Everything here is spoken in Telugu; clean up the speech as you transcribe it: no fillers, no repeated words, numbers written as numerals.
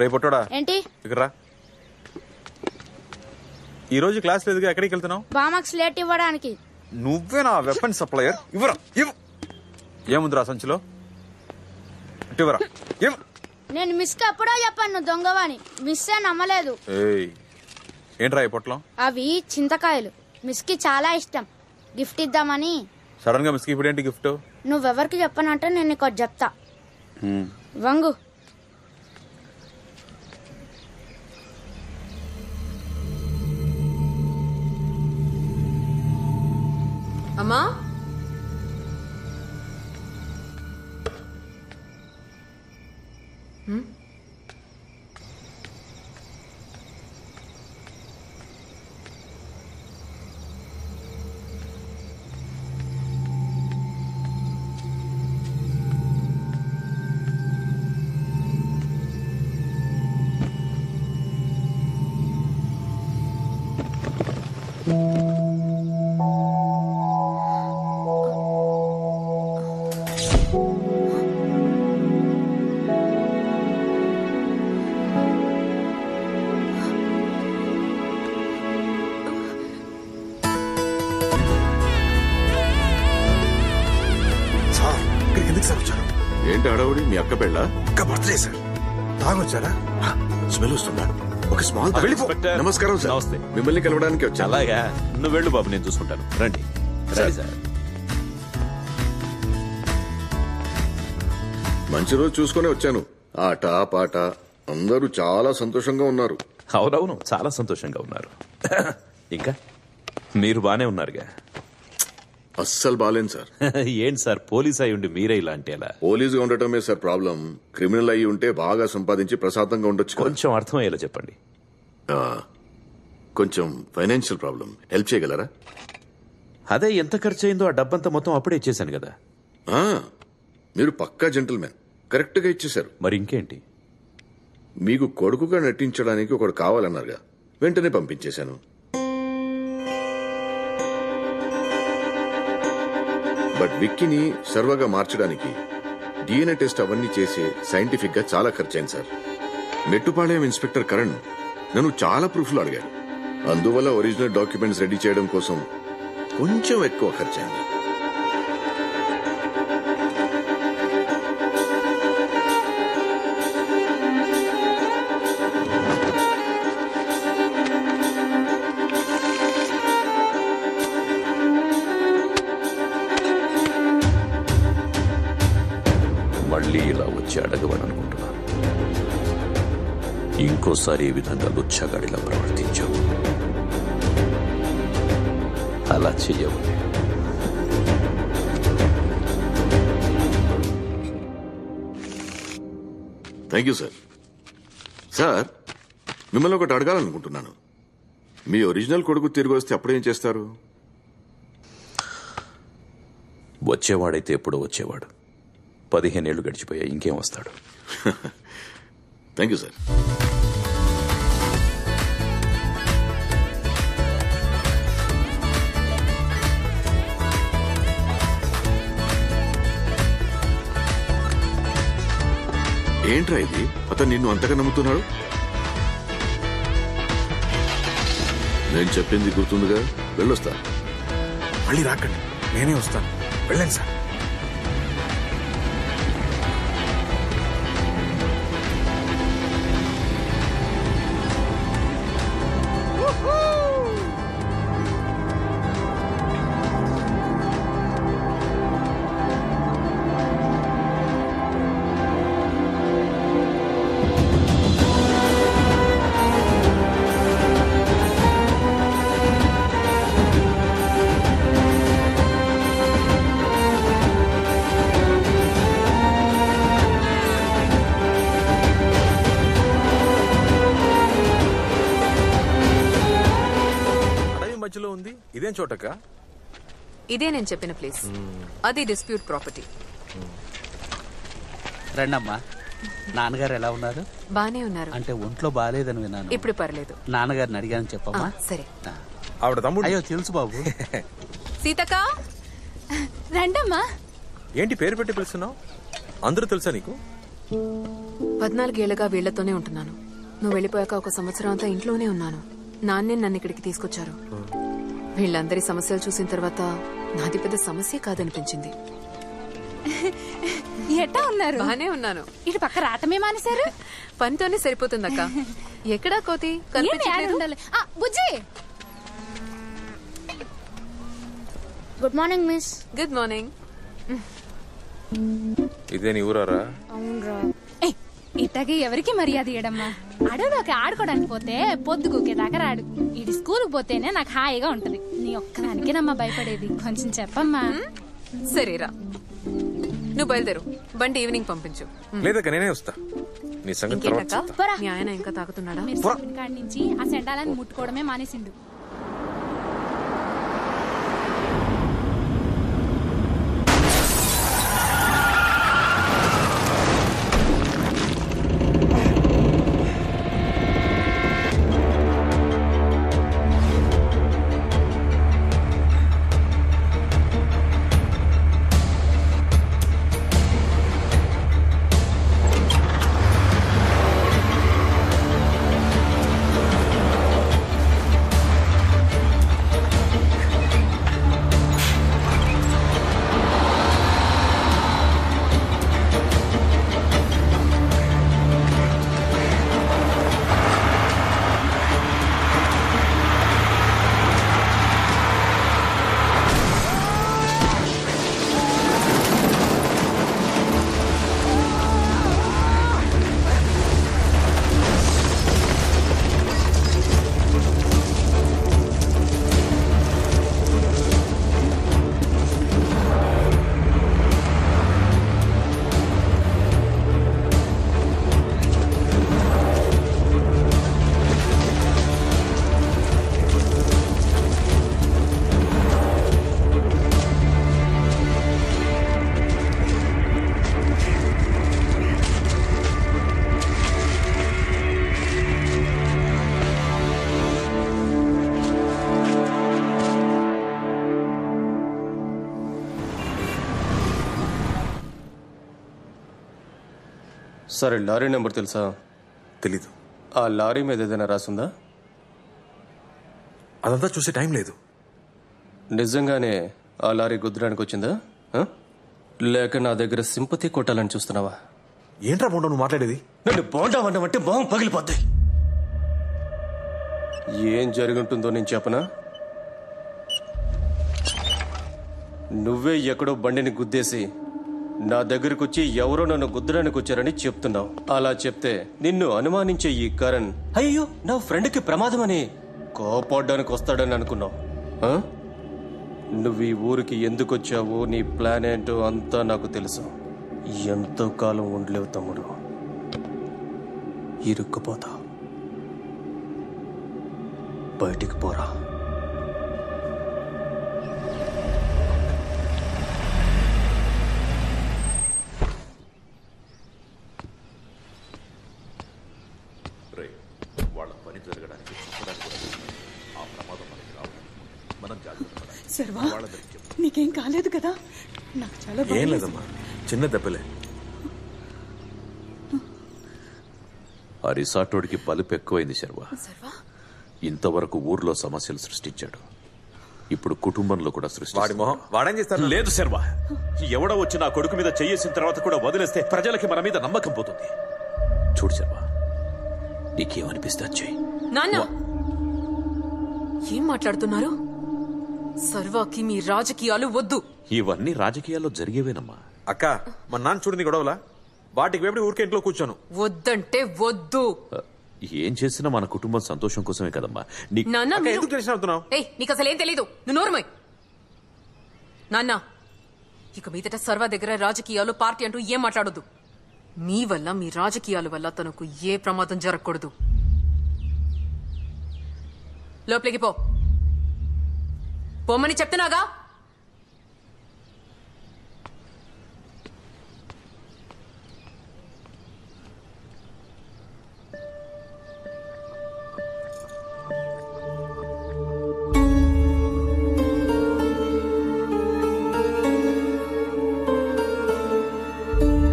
రేపొట్టోడా ఏంటి ఇక్కడ ఈ రోజు క్లాస్ లేదుగా, ఎక్కడికి వెళ్తున్నావు? బామాక్స్ లేట్ ఇవ్వడానికి. నువ్వే నా వెపన్ సప్లయర్. ఇవ్వరా ఏముందిరా సంచిలో? ఇవ్వరా. నేను మిస్ కి ఎప్పుడో చెప్పాను నువ్వు దొంగవని. మిస్ ఏ నమ్మలేదు. ఏంట్రా ఈ పొట్లం? అవి చింతకాయలు. మిస్ కి చాలా ఇష్టం, గిఫ్ట్ ఇద్దామని. సడన్ గా మిస్ కి ఇప్పుడు ఏంటి గిఫ్ట్? నువ్వెవరికి చెప్పనంటే నేను నీకు చెప్తా. వంగు. అమ్మా ఏంటి అడవుడి? మీ అక్క పెళ్ళ? అక్క బర్త్డే సార్. తాగొచ్చారా? స్మెల్ వస్తుందా? ఒక స్మాల్ నమస్కారం సార్. నమస్తే. మిమ్మల్ని కలవడానికి వచ్చా. అలాగా, నువ్వు వెళ్ళు బాబు, నేను చూసుకుంటాను. రండి. సరే సార్. మంచి రోజు చూసుకునే వచ్చాను. ఆట పాట అందరూ చాలా సంతోషంగా ఉన్నారు. అవునవును, చాలా సంతోషంగా ఉన్నారు. ఇంకా మీరు బానే ఉన్నారుగా? అస్సలు బాలేను సార్. ఏంటి సార్, పోలీస్ అయి ఉండి మీరే ఇలా అంటే ఎలా? పోలీసుగా ఉండటమే సార్ ప్రాబ్లం. క్రిమినల్ అయ్యి ఉంటే బాగా సంపాదించి ప్రశాంతంగా ఉండొచ్చు. కొంచెం అర్థమయ్యేలా చెప్పండి. కొంచెం ఫైనాన్షియల్ ప్రాబ్లం. హెల్ప్ చేయగలరా? అదే, ఎంత ఖర్చు అయిందో ఆ డబ్బంతా మొత్తం అప్పుడే ఇచ్చేసాను కదా. మీరు పక్కా జెంటిల్మెన్, కరెక్ట్ గా ఇచ్చేశారు. మరి ఇంకేంటి? మీకు కొడుకుగా నటించడానికి ఒకడు కావాలన్నారుగా, వెంటనే పంపించేశాను. బట్ విక్కీని సర్వగా మార్చడానికి డిఎన్ఏ టెస్ట్ అవన్నీ చేసి సైంటిఫిక్ గా చాలా ఖర్చయింది సార్. మెట్టుపాళెం ఇన్స్పెక్టర్ కరణ్ నన్ను చాలా ప్రూఫ్లు అడిగాడు. అందువల్ల ఒరిజినల్ డాక్యుమెంట్స్ రెడీ చేయడం కోసం కొంచెం ఎక్కువ ఖర్చయింది. మళ్ళీ ఇలా వచ్చి అడగవని అనుకుంటున్నాను. ఇంకోసారి ఈ విధంగా లుచ్చగాడిలా ప్రవర్తించావు. అలా చెయ్యవు. Thank you sir. సార్, మిమ్మల్ని ఒకటి అడగాలనుకుంటున్నాను. మీ ఒరిజినల్ కొడుకు తిరిగి వస్తే అప్పుడేం చేస్తారు? వచ్చేవాడైతే ఎప్పుడో వచ్చేవాడు. 15 ఏళ్లు గడిచిపోయాయి, ఇంకేం వస్తాడు? Thank you sir. ఏంట్రా ఇది? అతను నిన్ను అంతగా నమ్ముతున్నాడు. నేను చెప్పింది గుర్తుందిగా? వెళ్ళొస్తా. మళ్ళీ రాకండి, నేనే వస్తాను. వెళ్ళండి సార్. మధ్యలో ఉంది, ఇదేం చోటక? ఇదే నేను చెప్పిన ప్లేస్. అది డిస్ప్యూట్ ప్రాపర్టీ. రండమ్మా. నాన్నగారు ఎలా ఉన్నారు? బానే ఉన్నారు. అంటే ఒంట్లో బాగాలేదని విన్నాను. ఇప్పుడు పర్లేదు. నాన్నగారిని అడిగాను చెప్పమ్మా. సరే. ఆవిడ తమ్ముడు. అయ్యో తెలుసు బాబు. సీతక్క రండమ్మా. ఏంటి పేరు పెట్టి పిలుస్తున్నావు? అందరూ తెలుసా నీకు? 14 ఏళ్లుగా వీళ్లతోనే ఉంటున్నాను. నువ్వు వెళ్ళిపోయాక 1 సంవత్సరం అంతా ఇంట్లోనే ఉన్నాను. నాన్నే నన్ను ఇక్కడికి తీసుకొచ్చారు. వీళ్ళందరి సమస్యలు చూసిన తర్వాత నాది పెద్ద సమస్య కాదనిపించింది. ఎట్టా ఉన్నారు? బానే ఉన్నాను. ఇటు పక్క రాటమే మానేశారు. పనితోనే సరిపోతుందక్క. ఎక్కడా కోతి కనిపించట్లేదు. బుజ్జి, good morning miss. Good morning. ఇదే నీ ఊరారా? అవునరా. ఇట్టకి ఎవరికి మర్యాద ఇయ్యడమ్మా. అడవిలోకి ఆడుకోవడానికి పోతే పొద్దుగూకేదాకా రాడు. ఇటు స్కూల్కి పోతేనే నాకు హాయిగా ఉంటది. నీ ఒక్కదానికేనమ్మా భయపడేది. కొంచెం చెప్పమ్మా. సరేరా, నువ్వు బయలుదేరు. బండి ఈవినింగ్ పంపించు. లేదక్క నేనే వస్తా. నీ సంగతి తర్వాత ఇంకేంటక్క? చెప్తా. మీ ఆయన ఇంకా తాగుతున్నాడా? మీరు చెప్పిన కాడి నుంచి ఆ సెండాలని ముట్టుకోవడమే మానేసిండు. సరే, లారీ నెంబర్ తెలుసా? తెలీదు. ఆ లారీ మీద ఏదైనా రాసుందా? అదంతా చూసే టైం లేదు. నిజంగానే ఆ లారీ గుద్దడానికి వచ్చిందా? లేక నా దగ్గర సింపతి కొట్టాలని చూస్తున్నావా? ఏంట్రా బోండా నువ్వు మాట్లాడేది? నన్ను బోండా అన్నమంటే బాగా పగిలిపోద్ది. ఏం జరుగుంటుందో నేను చెప్పనా? నువ్వే ఎక్కడో బండిని గుద్దేసి నా దగ్గరకు వచ్చి ఎవరో నన్ను గుద్దడానికి వచ్చారని చెప్తున్నావు. అలా చెప్తే నిన్ను అనుమానించే ఈ కరణ్ అయ్యో నా ఫ్రెండ్కి ప్రమాదమని కోపడ్డానికి వస్తాడని అనుకున్నావు. నువ్వు ఈ ఊరికి ఎందుకు వచ్చావో, నీ ప్లాన్ ఏంటో అంతా నాకు తెలుసు. ఎంతో కాలం ఉండలేవు తమ్ముడు, ఇరుక్కుపోతా. బయటికి పోరా. సర్వా, నీకేం కాలేదు కదా? నాకు చాలా ఏం లేదమ్మా, చిన్న దెబ్బలే. ఆ రిసార్టోడికి బలుపు ఎక్కువైంది శర్వా. ఇంతవరకు ఊర్లో సమస్యలు సృష్టించాడు, ఇప్పుడు కుటుంబంలో కూడా వాడి మొహం వాడేం చేస్తాడు? లేదు శర్వా, ఎవడో వచ్చి నా కొడుకు మీద చెయ్యేసిన తర్వాత కూడా వదిలేస్తే ప్రజలకి మన మీద నమ్మకం పోతుంది. చూడు శర్వా, నీకేమనిపిస్తే చెయ్యి. నాన్న, ఏం మాట్లాడుతున్నారు? సర్వాకి మీ రాజకీయాలు వద్దు. ఇవన్నీ రాజకీయాల్లో జరిగేవేనమ్మా. అక్క, మా నాన్న చూడు నీ గొడవలా, వాటికి వేపడి ఊరికే ఇంట్లో కూర్చోను. వద్దంటే వద్దు. ఏం చేసినా మన కుటుంబం సంతోషం కోసమే కదమ్మా. నాన్న, ఎందుకు టెన్షన్ అవుతున్నావు? నీకు అసలు ఏం తెలీదు. నువ్వు నోర్మోయ్. నాన్న, ఇక మీదట సర్వ దగ్గర రాజకీయాలు పార్టీ అంటూ ఏం మాట్లాడొద్దు. మీ వల్ల, మీ రాజకీయాల వల్ల తనకు ఏ ప్రమాదం జరగకూడదు. లోపలికి పో. పొమ్మని చెప్తున్నాగా.